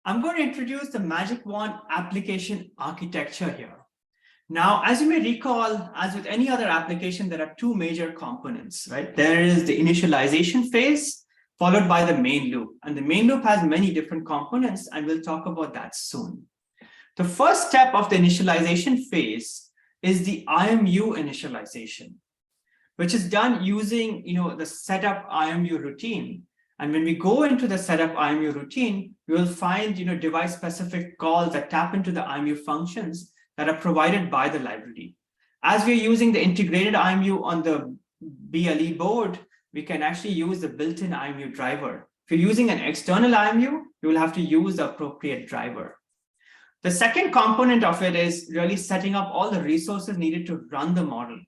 I'm going to introduce the Magic Wand application architecture here. Now, as you may recall, as with any other application, there are two major components, right? There is the initialization phase, followed by the main loop. And the main loop has many different components, and we'll talk about that soon. The first step of the initialization phase is the IMU initialization, which is done using the setup IMU routine. And when we go into the setup IMU routine, we will find device-specific calls that tap into the IMU functions that are provided by the library. As we're using the integrated IMU on the BLE board, we can actually use the built-in IMU driver. If you're using an external IMU, you will have to use the appropriate driver. The second component of it is really setting up all the resources needed to run the model.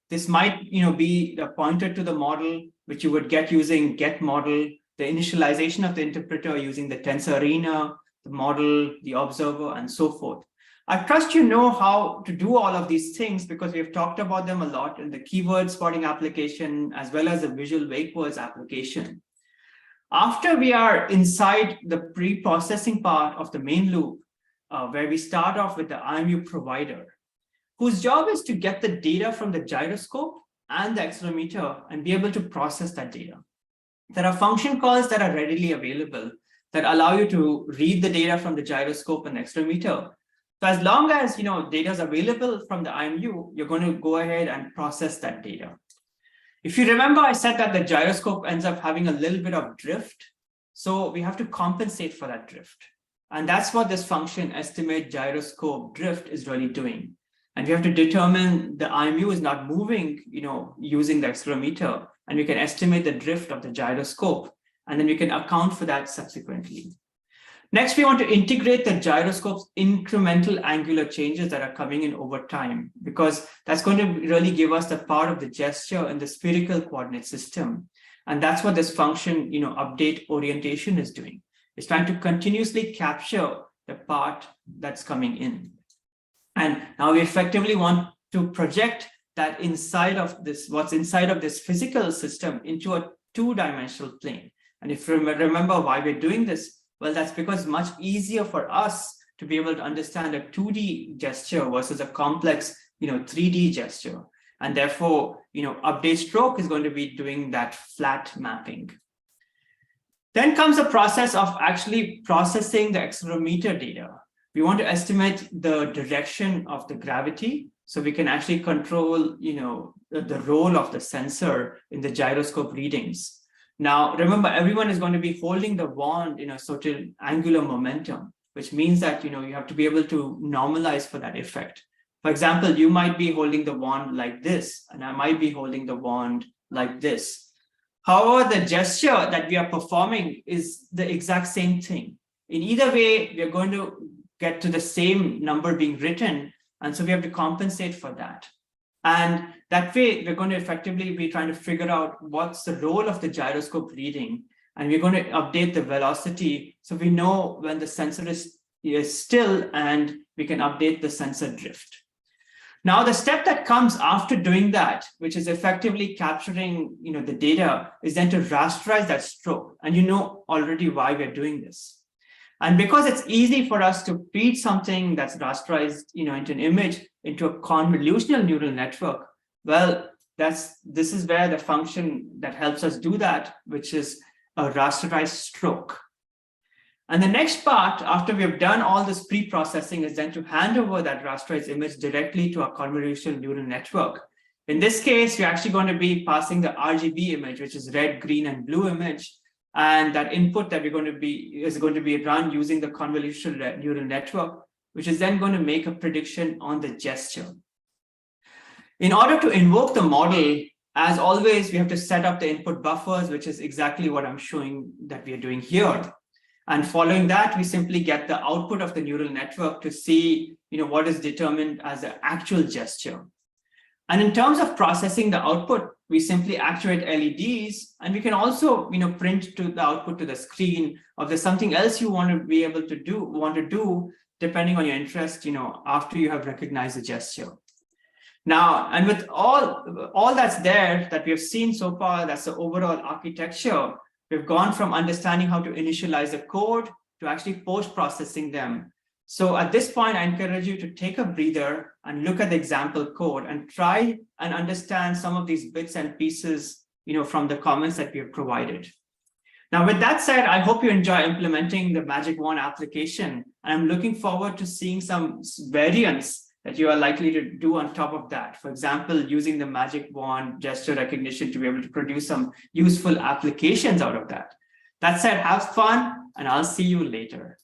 This might be a pointer to the model, which you would get using get model, the initialization of the interpreter using the tensor arena, the model, the observer, and so forth. I trust you know how to do all of these things because we have talked about them a lot in the keyword spotting application as well as the visual wake words application. After we are inside the pre-processing part of the main loop, where we start off with the IMU provider, whose job is to get the data from the gyroscope and the accelerometer and be able to process that data. There are function calls that are readily available that allow you to read the data from the gyroscope and the accelerometer. So as long as data is available from the IMU, you're going to go ahead and process that data. If you remember, I said that the gyroscope ends up having a little bit of drift. So we have to compensate for that drift. And that's what this function estimate gyroscope drift is really doing. And we have to determine the IMU is not moving, using the accelerometer, and we can estimate the drift of the gyroscope, and then we can account for that subsequently. Next, we want to integrate the gyroscope's incremental angular changes that are coming in over time, because that's going to really give us the part of the gesture in the spherical coordinate system. And that's what this function, update orientation is doing. It's trying to continuously capture the part that's coming in. And now we effectively want to project that inside of this, what's inside of this physical system into a two-dimensional plane. And if you remember why we're doing this, well, that's because it's much easier for us to be able to understand a 2D gesture versus a complex, 3D gesture. And therefore, update stroke is going to be doing that flat mapping. Then comes the process of actually processing the accelerometer data. We want to estimate the direction of the gravity so we can actually control, the role of the sensor in the gyroscope readings. Now, remember, everyone is going to be holding the wand in a certain angular momentum, which means that, you have to be able to normalize for that effect. For example, you might be holding the wand like this, and I might be holding the wand like this. However, the gesture that we are performing is the exact same thing. In either way, we are going to get to the same number being written. And so we have to compensate for that. And that way, we're going to effectively be trying to figure out what's the role of the gyroscope reading. And we're going to update the velocity so we know when the sensor is still and we can update the sensor drift. Now, the step that comes after doing that, which is effectively capturing the data, is then to rasterize that stroke. And you know already why we're doing this. And because it's easy for us to feed something that's rasterized into an image into a convolutional neural network, well, this is where the function that helps us do that, which is a rasterized stroke. And the next part, after we have done all this pre-processing, is then to hand over that rasterized image directly to a convolutional neural network. In this case, we're actually going to be passing the RGB image, which is red, green, and blue image. And that input that is going to be run using the convolutional neural network, which is then going to make a prediction on the gesture. In order to invoke the model, as always, we have to set up the input buffers, which is exactly what I'm showing that we are doing here. And following that, we simply get the output of the neural network to see what is determined as the actual gesture. And in terms of processing the output, we simply actuate LEDs, and we can also print to the output to the screen, or if there's something else you want to be able to do, depending on your interest, after you have recognized the gesture. Now, and with all that's there that we have seen so far, that's the overall architecture. We've gone from understanding how to initialize a code to actually post-processing them. So at this point, I encourage you to take a breather and look at the example code and try and understand some of these bits and pieces, from the comments that we have provided. Now, with that said, I hope you enjoy implementing the Magic Wand application. And I'm looking forward to seeing some variants that you are likely to do on top of that. For example, using the Magic Wand gesture recognition to be able to produce some useful applications out of that. That said, have fun, and I'll see you later.